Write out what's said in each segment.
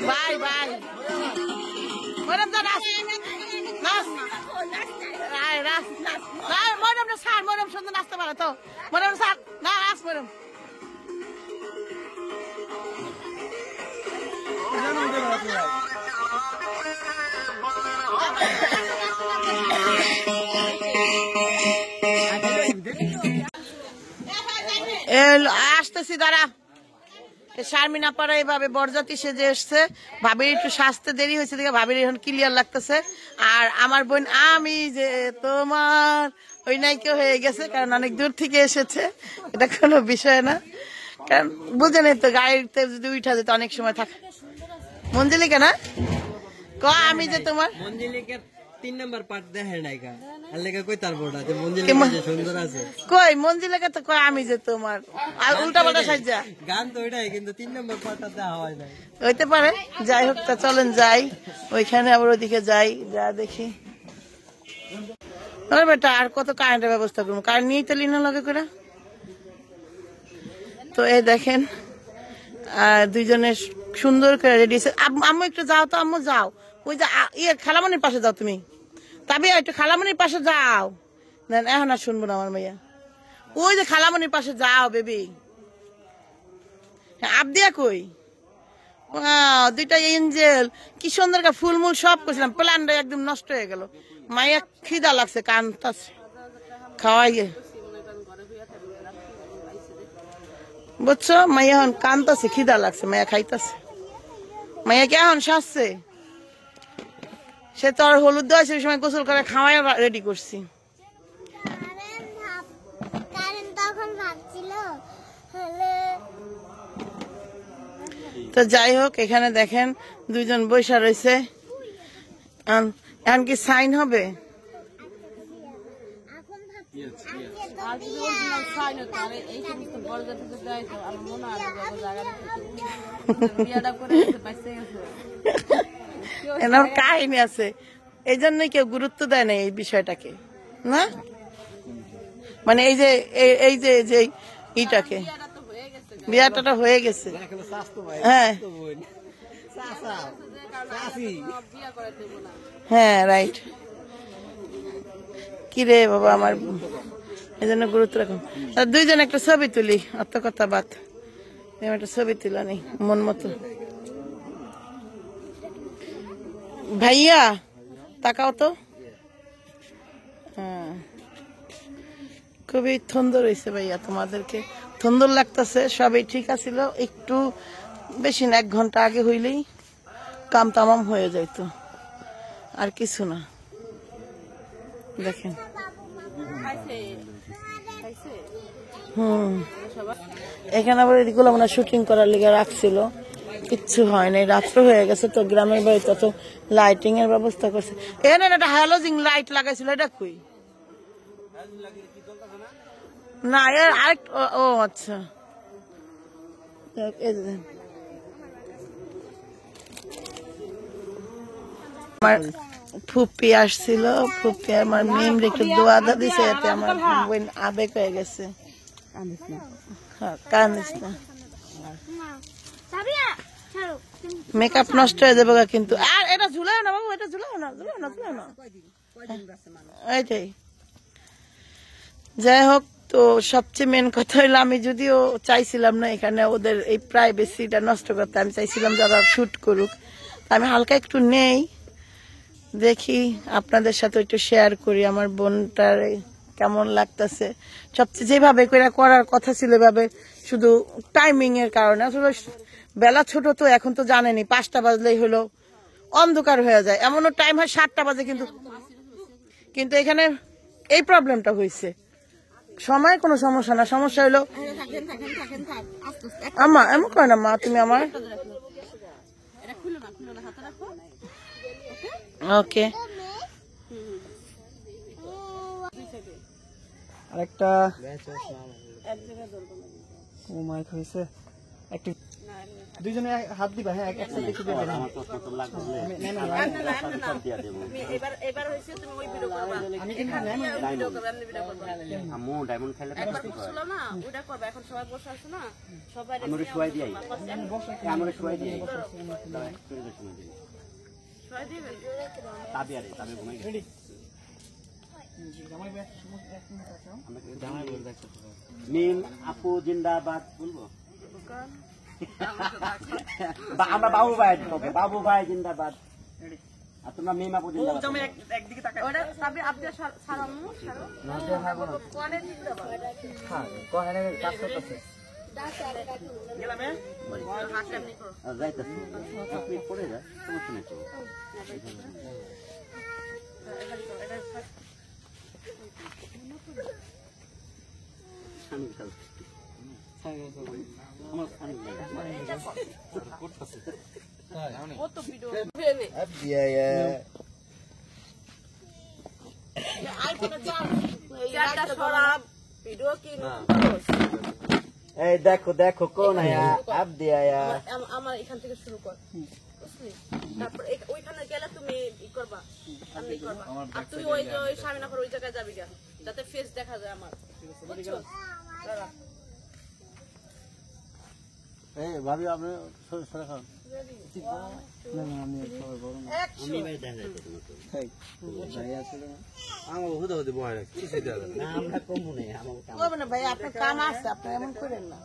Bye bye মরম দা নাচ নাচ আয় নাচ না মরম না স্যার মরম সুন্দর নাচতে পারে তো মরম স্যার না নাচ মরম আসতেছি দাঁড়া শারমিন আপারা এইভাবে বরযাত্রী সেজে এসছে ভাবির একটু সাজতে দেরি হয়েছে দেখে ভাবির এখন ক্লিয়ার লাগতেছে আর আমার বোন আমি যে তোমার ওই নাইকে হয়ে গেছে কারণ অনেক দূর থেকে এসেছে এটা কোনো বিষয় না কারণ বুঝেন তো গাড়িতে যদি উঠা যেত অনেক সময় থাকে মঞ্জিলিকা না ক আমি যে তোমার মঞ্জিলিকা 3 নাম্বার পার্ট দেখে নাইকা আর লেখা কই তার বড় আছে মঞ্জিলিকা যে সুন্দর আছে কই মঞ্জিলিকা তো কই আমি যে তোমার আর উল্টা পাল্টা সাজা গান তো ওইটাই কিন্তু 3 নাম্বার পার্টটা দেওয়া হয় না হইতে পারে যাই হোক তা চলেন যাই ওইখানে আবার ওদিকে যাই যা দেখি আরে বেটা আর কত কারেন্টের ব্যবস্থা করবো কারেন্ট নিয়েই তো লিনা লগে করে তো এই দেখেন দুইজনে সুন্দর করে রেডি আম্মু একটু যাও তো আম্মু যাও ওই যে খালামনির পাশে যাও তুমি তবে একটু খালামনির পাশে যাও দেন এখন আর শুনবো না আমার মাইয়া ওই যে খালামনির পাশে যাও বেবি আবদিয়া কই দুইটা এঞ্জেল কি সুন্দর ফুলমুল সব করছিলাম প্ল্যানটা একদম নষ্ট হয়ে গেল মাইয়া খিদা লাগছে কানতাছে খাওয়াইয়ে বুঝছো মাইয়া এখন কানতাছে খিদা লাগছে মাইয়া খাইতাছে মাইয়া কে এখন সাজছে সে তো আর হলুদ দেওয়া সেই সময় গোসল করে খাওয়াই রেডি করছি তো যাই হোক এখানে দেখেন দুইজন বৈশা রয়েছে এখন কি সাইন হবে এনার কাহিনী আছে এই জন্যই কেউ গুরুত্ব দেয় না এই বিষয়টাকে না মানে এই যে ইটাকে বিয়াটা হয়ে গেছে হ্যাঁ হ্যাঁ রাইট কি রে বাবা আমার এই জন্য গুরুত্ব রাখুন দুইজন একটা ছবি তুলি অত কথা বাদ একটা ছবি তুলা নেই মন মতো ভাইয়া তাকাও তো হ্যাঁ খুবই সুন্দর হয়েছে ভাইয়া তোমাদেরকে সুন্দর লাগতেছে সবই ঠিক আছিল একটু বেশি না 1 ঘন্টা আগে হইলেই কাম তামাম হয়ে যাইতো আর কিছু না দেখেন এখানে আবার এগুলো মানে শুটিং করার লিগে রাখছিল কিচ্ছু হয় নাই রাত্র হয়ে গেছে তো গ্রামের বাড়িতে তো লাইটিং এর ব্যবস্থা করছে এখানে একটা হ্যালোজিং লাইট লাগাইছিল এটা কই না এর আরেক ও আচ্ছা আমার ফুপি আসছিল ফুপি আমার মেম রেখে দোয়া দা দিছে এতে আমার বোন আবেগ হয়ে গেছে কান্দিস না মেকআপ নষ্ট হয়ে যাবে কিন্তু আর এটা ঝুলাও না বাবু এটা ঝুলাও না এইটাই যাই হোক তো সবচেয়ে মেন কথা হইলো আমি যদিও চাইছিলাম না এখানে ওদের এই প্রাইভেসিটা নষ্ট করতে আমি চাইছিলাম যারা শুট করুক আমি হালকা একটু নেই দেখি আপনাদের সাথে একটু শেয়ার করি আমার বোনটার কেমন লাগতেছে সবচেয়ে যেভাবে করার কথা ছিল এভাবে শুধু টাইমিং এর কারণে আসলে বেলা ছোট তো এখন তো জানেনি 5টা বাজলেই হলো অন্ধকার হয়ে যায় এমনও টাইম হয় 7টা বাজে কিন্তু এখানে এই প্রবলেমটা হয়েছে সময় কোনো সমস্যা না সমস্যা হলো আমা এমন করে না মা তুমি আমার ওকে আরেকটা ও মাইক হইছে একটু দুইজনে হাত দিবা, হ্যাঁ একসাথে একটু দেবেন। মিম আপু জিন্দাবাদ বলবো। আমরা বাবু ভাই, বাবু ভাই জিন্দাবাদ। আর তোমরা মিম আপু জিন্দাবাদ। একদিকে তাকাই। যাইতেছি আপনি পড়ে যায়, সমস্যা নেই তো। এই দেখো দেখো কোন আয়া আপ দিয়া আমার এখান থেকে শুরু কর, বুঝলি? তারপর ওইখানে গেলে তুমি ই করবা, আমি করবা, আর তুই ওই যে ওই স্বামীনগর ওই জায়গায় যাবি গা, যাতে ফেস দেখা যায় আমার, বুঝছো? এই ভাবি আপনি সরে খান। আমরা কমু নেই করবেন না ভাই, আপনার কাম আছে, আপনি এমন করেন না।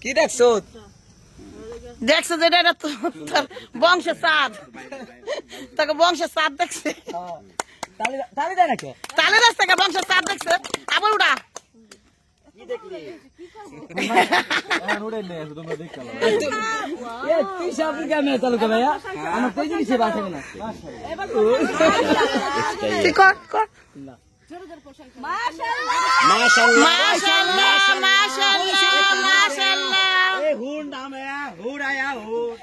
কি দেখছো? দেখছে যেটা এটা তো তার বংশের চাঁদ, তাকে বংশের চাঁদ দেখছে, তালি দেয় নাকি? তালে দেখছে বংশের চাঁদ দেখছে। আবার উড়া তুই সব ক্যামেরা চালু কর ভাইয়া, আমার কই জিনিসে বাঁচাবে না। তুই কর কর। মাশাআল্লাহ মাশাআল্লাহ মাশাআল্লাহ মাশাআল্লাহ। ए हुर नाम आया हुर आया हुर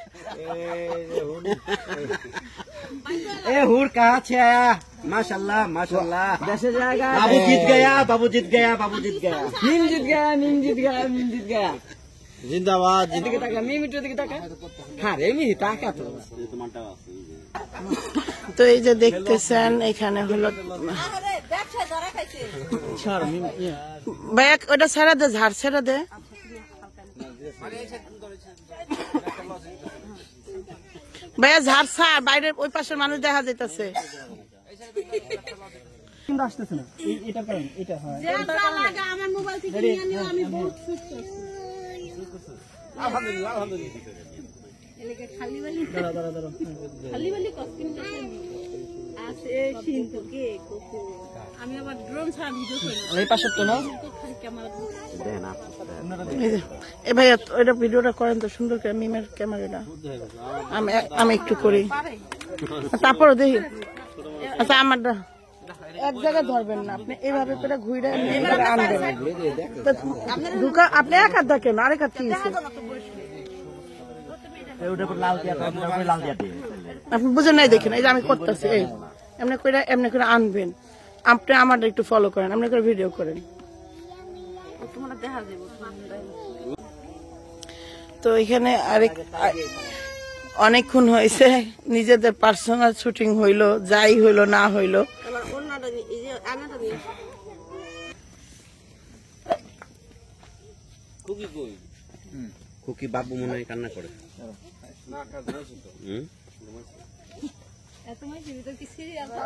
ए हुर कहाँ से आया माशाल्लाह माशाल्लाह देशे जाएगा, बाबू जीत गया बाबू जीत गया बाबू जीत गया मीम जीत गया, मीम जीत गया, मीम जीत गया। जिंदाबाद এদিকে তাকা, मीम একটু এদিকে তাকা। হ্যাঁ রে মি তাকা তো। তো এই যে দেখতেছেন এখানে হলো ছাড় मीम ভাইয়া, ওটা ছেড়ে দে, ঝাড় ছেড়ে দে। ভাইয়া ঝাড় ছাড়, বাইরে ওই পাশের মানুষ দেখা যাইতেছে। কিন্তু আসতেছে না, এটা করেন, এটা হয়। আমার মোবাইল থেকে নিয়ে নিও, আমি বহুত শুট করছি। আলহামদুলিল্লাহ আলহামদুলিল্লাহ এলাকা খালি বালি দাঁড়া দাঁড়া দাঁড়া। খালি বালি কস্টিং আছে কিন্তু কে কোকো, আমি আবার ড্রোন ছাড়া ভিডিও করি, এই পাশে তো না। খালি ক্যামেরা এই যে, এ ভাইয়া ওইটা ভিডিওটা করেন তো সুন্দর করে, মিমের ক্যামেরাটা আমি একটু করি, তারপরে দেখি। আচ্ছা আমারটা এক জায়গায় ধরবেন না, আপনি এইভাবে করে ঘুরে আনবেন। ঢুকা আপনি এক হাত দেখেন, আরেক হাত কি হয়েছে? লাল দিয়া লাল দিয়া আপনি বুঝেন নাই, দেখেন এই যে আমি করতেছি, এই এমনি করে আনবেন। আপনি আমারটা একটু ফলো করেন, এমনি করে ভিডিও করেন। তোমরা দেখা যাবে। তো এখানে অনেকক্ষণ হয়েছে, নিজেদের পার্সোনাল শুটিং হইলো, যাই হইলো না হইলো। এবার অন্যটা এই যে আনাটা নিয়ে খুকি বাবু মনে হয় কান্না করে।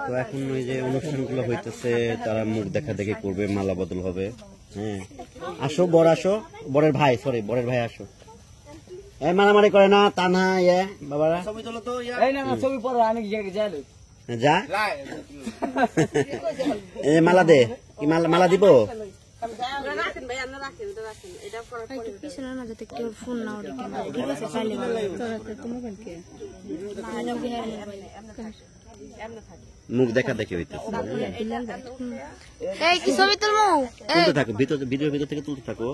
তো এখন ওই যে অনুষ্ঠানগুলো হইতেছে, তারা মুখ দেখা দেখি করবে, মালা বদল হবে। হ্যাঁ আসো বর, আসো বরের ভাই, সরি বরের ভাই আসো। এই মারামারি করে না, তা না ইয়ে বাবারা এই না না, ছবি পড়ো, আমি যাইলো। যা এই মালা দে, কি মালা দিব? রাখেন ভাই, আমরা রাখেন, এটা রাখেন, এটা করার পরে পিছনে না যাতে কেউ ফোন না ওঠে, ঠিক আছে? চাইলে এমনি থাকে। মুখ দেখা দেখে হইতেছে। এই কি ছবি তুলমু? তুলতে থাকো, ভিডিওর ভিতর থেকে তুলতে থাকো।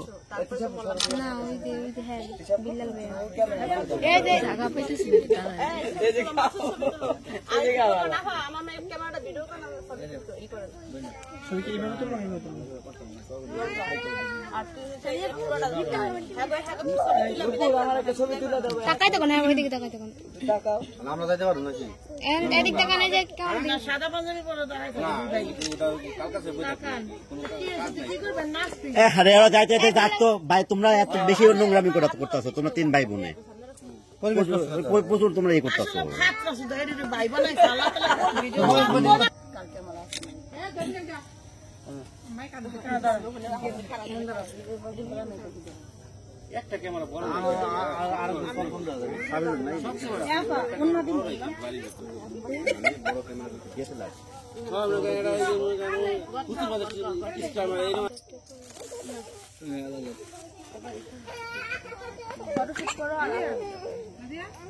না ওই যে হ্যাঁ বিল্লাল ভাই এই যে জায়গা পেতেছি আমার মেয়ে ক্যামেরাটা ভিডিও করে ই করে তাকাই তখন হ্যাঁ ওই দিকে তাকাই তখন আমরা যাইতে পারবো নাকি? এদিক তাকানে যে কেমন সাদা পাঞ্জাবি পরে আরে ওরা যাইতে যাক তো ভাই, তোমরা এত বেশি নোংরামি করতেছো, তোমরা 3 ভাই বোনে প্রচুর তোমরা এই করতেছো। ভাই বোনাই সালা একটা ক্যামেরা বড় আর ফোন ফোন দাও নাই অন্যদিন বড় ক্যামেরা গেছে লাগ সব লোক এটা কুচি বাজার ইসলাম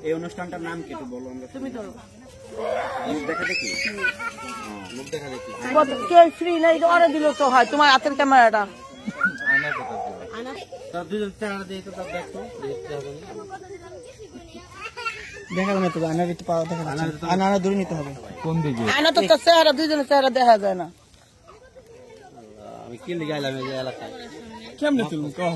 এই অনুষ্ঠানটার নাম কি একটু বলো? আমরা তুমি ধরো মুখ দেখা দেখি, মুখ দেখা দেখি কে ফ্রি নাই অর্ডার দিল তো হয় তোমার হাতের ক্যামেরাটা দেখা না তো আয়নার একটু পাওয়া দেখা যাচ্ছে। আয়না দূরে নিতে হবে। কোন দিকে? আয়না তো তোর চেহারা দুইজনের চেহারা দেখা যায় না। আমি কি লিখে আইলাম এই এলাকায়? কেমনে তুলবো কও?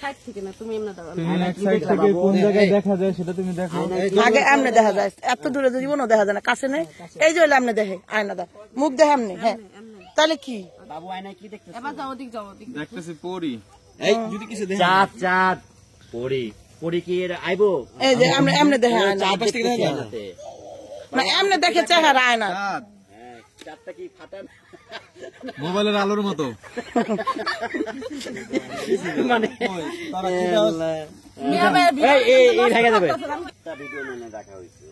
সাইড থেকে না তুমি এমনি দাও তুমি এক সাইড থেকে কোন জায়গায় দেখা যায় সেটা তুমি দেখো। আগে এমনি দেখা যায়, এত দূরে তো জীবনও দেখা যায় না, কাছে নেই। এই যে হইলে এমনি দেখে আয়না দা মুখ দেখে এমনি। হ্যাঁ তাহলে কি বাবু আয়নায় কি দেখতেছ? এবার যাও ওদিক যাও ওদিক দেখতেছি পরি। এই যদি কিছু দেখেন চাঁদ চাঁদ পরি পরি কি এর আইবো? এই যে এমনি এমনি দেখে আয়না, চাঁদ দেখতে আয়নাতে না এমনি দেখে চেহারা আয়না। চাঁদটা কি ফাটান মোবাইলের আলোর মতো। মানে এই ঢাকা যাবে একটা ভিডিও নিয়ে দেখা হইছে।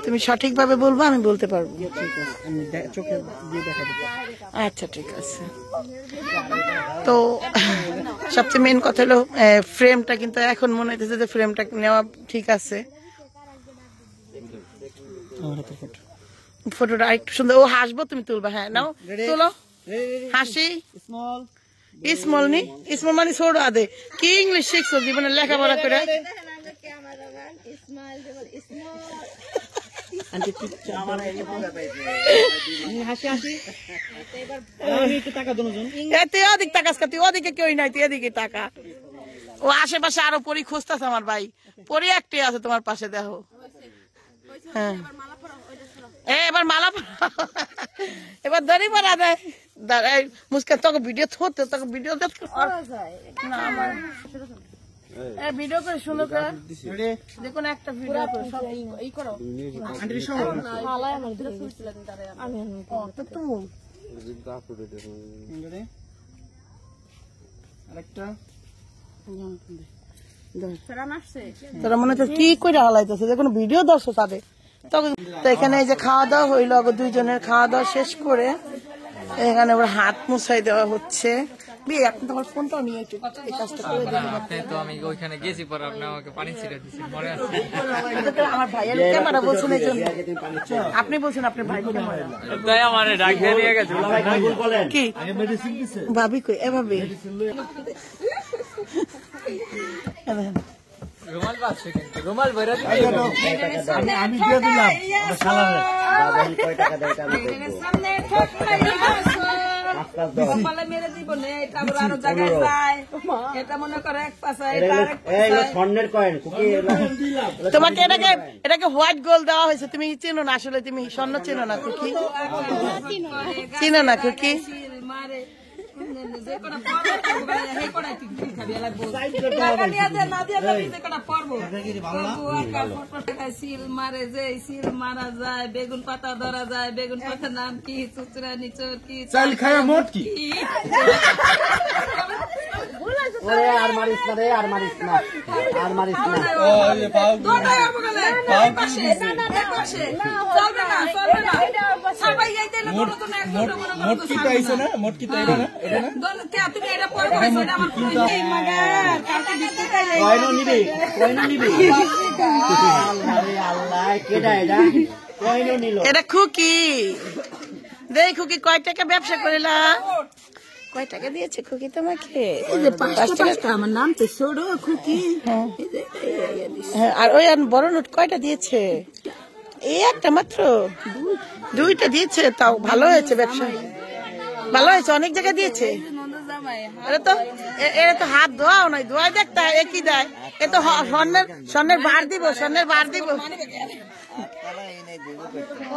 তুমি সঠিকভাবে বলবো, আমি বলতে পারবো। আমি চোখে দিয়ে দেখা দিই। আচ্ছা ঠিক আছে। তো সবচেয়ে মেন কথা হলো ফ্রেমটা, কিন্তু এখন মনে হইতেছে যে ফ্রেমটা নেওয়া ঠিক আছে। ফটোটা একটু সুন্দর, ও হাসবো তুমি তুলবা। হ্যাঁ নাও তোলো, হাসি। স্মল স্মল নি স্মল মানে ছোট আদে কি ইংলিশ শিখছো জীবনে লেখাপড়া করে? তুই ওদিক তাকাস, তুই ওদিকে কেউ নাই, তুই এদিকে টাকা। ও আশেপাশে আরো পরি খুঁজতেছে আমার ভাই, পরি একটাই আছে তোমার পাশে, দেখো। হ্যাঁ এবার মালা এবার দড়ি পরা দেয়। মুস্কান তোকে ভিডিও থতে, তোকে ভিডিও না আমার ভিডিও করে শুনো করে যে কোনো একটা ভিডিও করে সব এই করো। আন্টি সব হালাই আমার ভিডিও শুনছিলেন তারে আমি তো তুমি আরেকটা ফেরান আসছে তোরা মনে হচ্ছে কি করে হালাইতেছে, যে কোনো ভিডিও দর্শক তাদের। তখন তো এখানে এই যে খাওয়া দাওয়া হইলো, দুইজনের খাওয়া দাওয়া শেষ করে এখানে ওর হাত মুছাই দেওয়া হচ্ছে। বিয়ে আপনি তোমার ফোনটাও নিয়ে একটু এই কাজটা করে দিন। তো আমি ওইখানে গেছি পরে আপনি আমাকে পানি ছিঁড়ে দিচ্ছেন, মনে আছে? আমার ভাইয়ের ক্যামেরা বলছেন এই জন্য, আপনি বলছেন আপনার ভাই ক্যামেরা। তাই আমার ডাক দিয়ে নিয়ে গেছে। কি ভাবি কই এভাবে রুমাল পাচ্ছে, কিন্তু রুমাল বইরা দিতে আমি দিয়ে দিলাম। কয় টাকা দেয় এটা আমি দেখবো। মেরে দিব না, এটা আরো জায়গায় যায়, এটা মনে করে এক পাশে স্বর্ণের কয়েন তোমাকে এটাকে হোয়াইট গোল্ড দেওয়া হয়েছে। তুমি চেনো না, আসলে তুমি স্বর্ণ চেনো না। কুকি চিনো না? কুকি মারে সিল মারে যে সিল মারা যায়, বেগুন পাতা ধরা যায়, বেগুন পাতার নাম কি? চুচরা নিচর কি? চাল খায় মোট কি? ওরে আর মারিস না রে, আর মারিস না, আর মারিস না। মোটকি পাইছে না, মোটকি তো এটা না, এটা না। কয়নো নিবি, কয়নো নিবি? আল্লাহ রে আল্লাহ, কেডা এটা? কয়নো নিল? এটা খুকি। দেখ খুকি কয় টাকা ব্যবসা করিলা? কয় টাকা দিয়েছে খুকি তোমাকে? 5 টাকা। আমার নাম তো ছোট খুকি। হ্যাঁ, আর ওই বড় নোট কয়টা দিয়েছে? এই একটা মাত্র, দুইটা দিয়েছে। তাও ভালো হয়েছে ব্যবসা, ভালো হয়েছে, অনেক জায়গায় দিয়েছে। এটা তো হাত ধোয়াও নাই, ধোয়া দেখতা একই দেয়। এ তো স্বর্ণের বার দিব, স্বর্ণের বার দিব।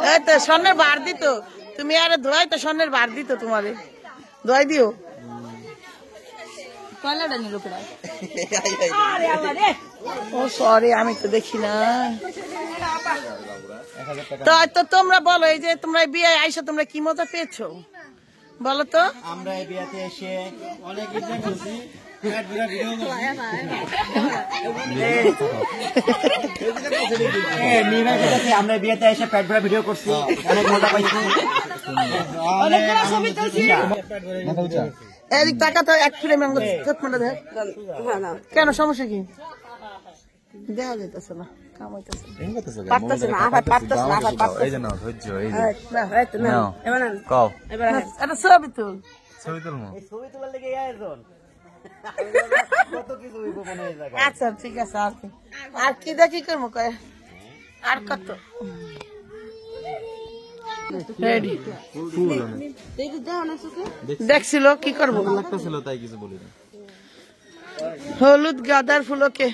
এই তো স্বর্ণের বার দিত, তুমি আরে ধোয়াই তো স্বর্ণের বার দিত, তোমারে ধোয়াই দিও। ও সরি, আমি তো দেখি না। তো তোমরা বলো, এই যে তোমরা বিয়ে আইসা তোমরা কি মজা পেয়েছো বলো তো? আমরা এই বিয়াতে এসে অনেক আমরা বিয়েতে এসে পেট ভরা ভিডিও করছি, অনেক মজা পাইছি। এদিক টাকা তো এক ফিরে কেন, সমস্যা কি? দেখা যাইতেছে না, কাম হইতেছে পারতেছে না, আবার পারতেছে না, আবার পারতেছে। এই যে নাও ধৈর্য, এই যে নাও এবার কও, এবার এটা ছবি তুল, ছবি তুলমু, এই ছবি তোলার লাগি আয়োজন কত কিছু হইব মনে হয় জায়গা। আচ্ছা ঠিক আছে, আর কি দেখি করব কয়, আর কত রেডি দেখছিল কি করবো, লাগতেছিল তাই কিছু বলি না। হলুদ গাঁদার ফুলকে